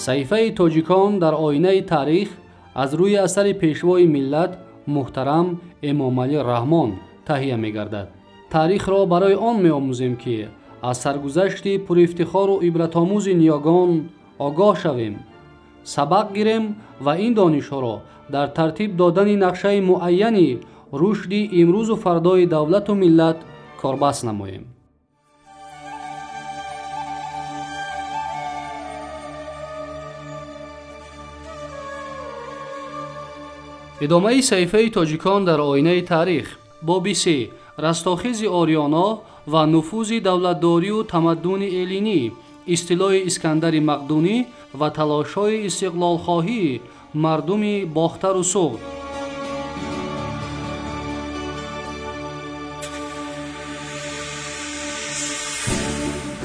صحیفه تاجیکان در آینه تاریخ از روی اثر پیشوای ملت محترم امام علی رحمان تهیه می گردد. تاریخ را برای آن می آموزیم که از سرگذشت پر افتخار و عبرت آموز نیاگان آگاه شویم، سبق گیریم و این دانش ها را در ترتیب دادن نقشه معینی رشد امروز و فردای دولت و ملت کاربست نماییم. ادامه صحیفه تاجیکان در آینه تاریخ. باب 3: رستاخیز آریانا و نفوذ دولتداری و تمدن الینی، اصطلاح اسکندر مقدونی و تلاش‌های استقلال خواهی مردم باختر و سغد.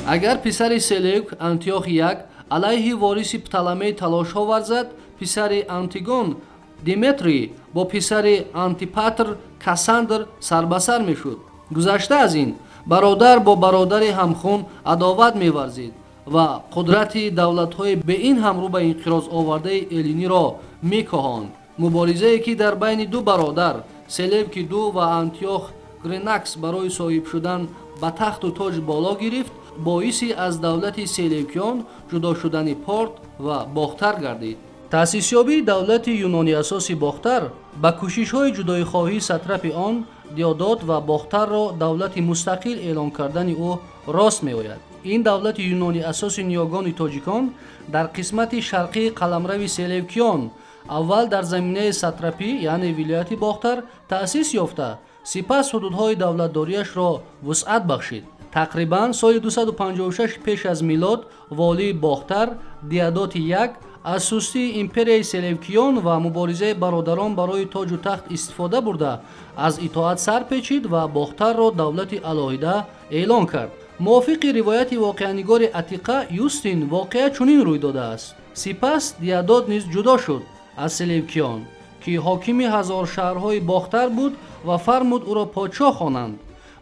اگر پسر سلوک انتیوخ یک علیه وارث پتولمی تلاش‌ها ورزد، پسر انتیگون دیمتری با پسر انتیپاتر کاساندر سربسر میشد. گذشته از این، برادر با برادر همخون عداوت می‌ورزید و قدرت دولت‌های به این همرو به انقراض آورده الینی را می‌کاهاند. مبارزه‌ای که در بین دو برادر سلوک دو و انتیوخ گریناکس برای صاحب شدن به تخت و تاج بالا گرفت، باعثی از دولت سلوکیان جدا شدن پارت و باختر گردید. تأسیسیابی دولت یونانی اساسی باختر با کوشش‌های جدایی‌خواهی ساتراپ آن دیودات و باختر را دولت مستقل اعلان کردن او راست می‌آید. این دولت یونانی اساسی نیاگان تاجیکان در قسمت شرقی قلمرو سلوکیان اول در زمینه ساتراپی یعنی ولایت باختر تأسیس یافته، سپس حدودهای دولتداریش را وسعت بخشید. تقریباً سال 256 پیش از میلاد والی باختر دیودات یک از سستی امپریای سلوکیان و مبارزه برادران برای تاج و تخت استفاده برده از اطاعت سر پیچید و باختر را دولت علاهیده اعلان کرد. موافق روایت واقعه‌نگار عتیقه یوستین واقعه چنین روی داده است. سپس دیودات نیز جدا شد از سلوکیان که حاکم هزار شهرهای باختر بود و فرمود او را پادشاه خوانند.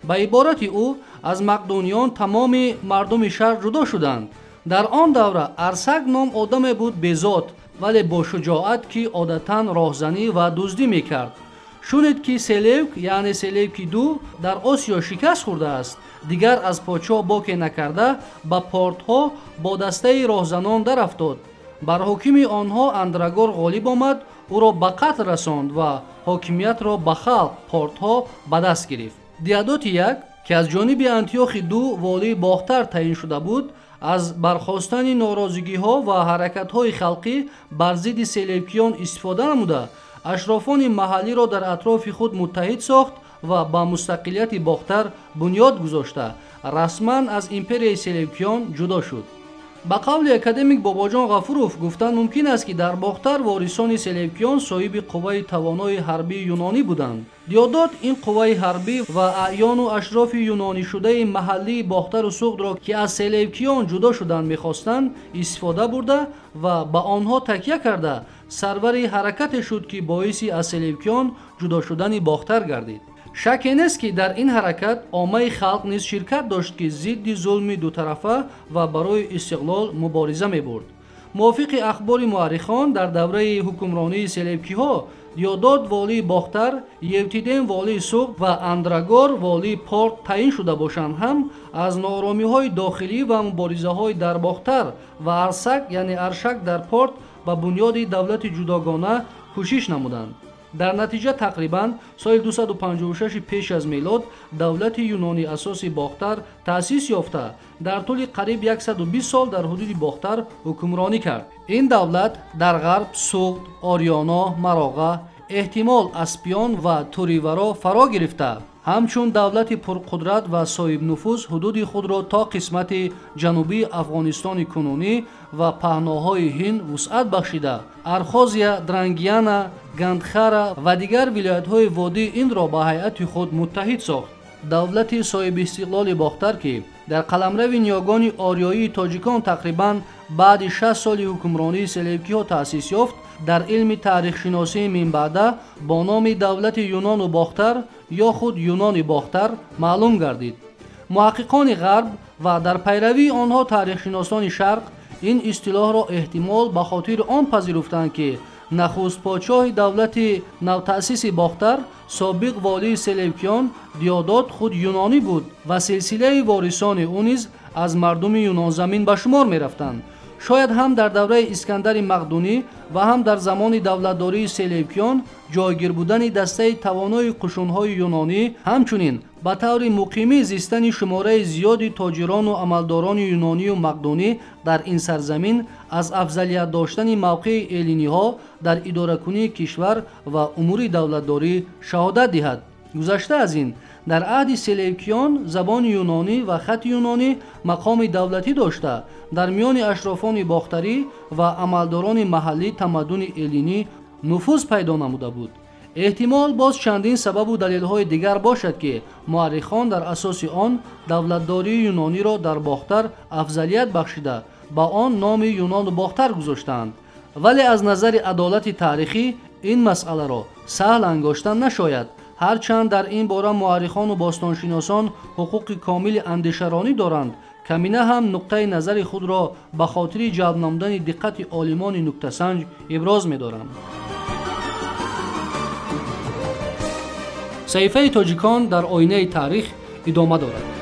به عبارت او از مقدونیان تمام مردم شهر جدا شدند. در آن دوره ارسک نام آدم بود بذات ولی با شجاعت که عادتاً راهزنی و دزدی میکرد. شنید که سلوک یعنی سلوک دو در آسیا شکست خورده است، دیگر از پادشاه باکی نکرده به پارتها با دسته راهزنان در افتاد. بر حاکم آنها اندرگار غالب آمد، او را به قتل رساند و حاکمیت را به خلق پارتها به دست گرفت. دیودات یک که از جانب انتیوخ دو والی باختر تعیین شده بود، از برخاستن ناراضگی‌ها و حرکت‌های خلقی بر ضد سلوکیان استفاده نموده اشرافان محلی را در اطراف خود متحد ساخت و با مستقلیت باختر بنیاد گذاشته رسما از امپریای سلوکیان جدا شد. با قول اکادمیک باباجان غفوروف گفتند ممکن است که در باختر وارثان سلوکیان صاحب قوه توانای حربی یونانی بودند. دیودات این قوه حربی و اعیان و اشراف یونانی شده محلی باختر و سغد را که از سلوکیان جدا شدند می‌خواستند استفاده برده و به آنها تکیه کرده سرور حرکت شد که باعث از سلوکیان جدا شدن باختر گردید. شک نیست که در این حرکت عامه خلق نیز شرکت داشت که ضد ظلم دو طرفه و برای استقلال مبارزه می‌برد. موافق اخبار مورخان در دوره حکمرانی سلوکی‌ها دیودات والی باختر، یوتیدن والی سغد و اندرگار والی پارت تعیین شده باشند هم از ناآرامی‌های داخلی و مبارزه‌های در باختر و ارسک یعنی ارشک در پارت به بنیاد دولت جداگانه کوشش نمودند. در نتیجه تقریباً سال 256 پیش از میلاد دولت یونانی اساسی باختر تأسیس یافته در طول قریب 120 سال در حدود باختر حکمرانی کرد. این دولت در غرب سغد، آریانا، مراغه، احتمال اسپیان و توریورا فرا گرفته. همچون دولت پرقدرت و صاحب نفوذ حدود خود را تا قسمت جنوبی افغانستان کنونی و پهناهای هند وسعت بخشیده. ارخازیا، درنگیانا، گندخارا و دیگر ولایت‌های وادی این را به هیئت خود متحد ساخت. دولت صاحب استقلال باختر که در قلمرو نیاگان آریایی تاجیکان تقریباً بعد 60 سال حکمرانی سلوکی‌ها تأسیس یافت، در علم تاریخ شناسی من بعد با نام دولت یونان و باختر یا خود یونان باختر معلوم گردید. محققان غرب و در پیروی آنها تاریخ شناسان شرق ин истилоҳро эҳтимол ба хотири он пазируфтанд ки нахустподшоҳи давлати навтаъсиси бохтар собиқ волии селевкиён диодод худ юнонӣ буд ва силсилаи ворисони ӯ низ аз мардуми юнонзамин ба шумор мерафтанд. шояд ҳам дар давраи искандари мақдунӣ ва ҳам дар замони давлатдории селевкиён ҷойгир будани дастаи тавонои қушунҳои юнонӣ ҳамчунин ба таври муқимӣ зистани шумораи зиёди тоҷирону амалдорони юнонию мақдунӣ дар ин сарзамин аз афзалият доштани мавқеи эллиниҳо дар идоракунии кишвар ва умури давлатдорӣ шаҳодат диҳад. гузашта аз ин дар аҳди селевкиён забони юнонӣ ва хати юнонӣ мақоми давлатӣ дошта дар миёни ашрофони бохтарӣ ва амалдорони маҳаллӣ тамаддуни эллинӣ нуфуз пайдо намуда буд. эҳтимол боз чандин сабабу далелҳои дигар бошад ки муаррихон дар асоси он давлатдории юнониро дар бохтар афзалият бахшида ба он номи юнону бохтар гузоштаанд. вале аз назари адолати таърихӣ ин масъаларо саҳл ангоштан нашояд. ҳарчанд дар ин бора муаррихону бостоншиносон ҳуқуқи комили андешаронӣ доранд, камина ҳам нуқтаи назари худро ба хотири ҷалб намудани диққати олимони нуктасанҷ иброз медоранд. саҳифаи тоҷикон дар оинаи таърих идома дорад.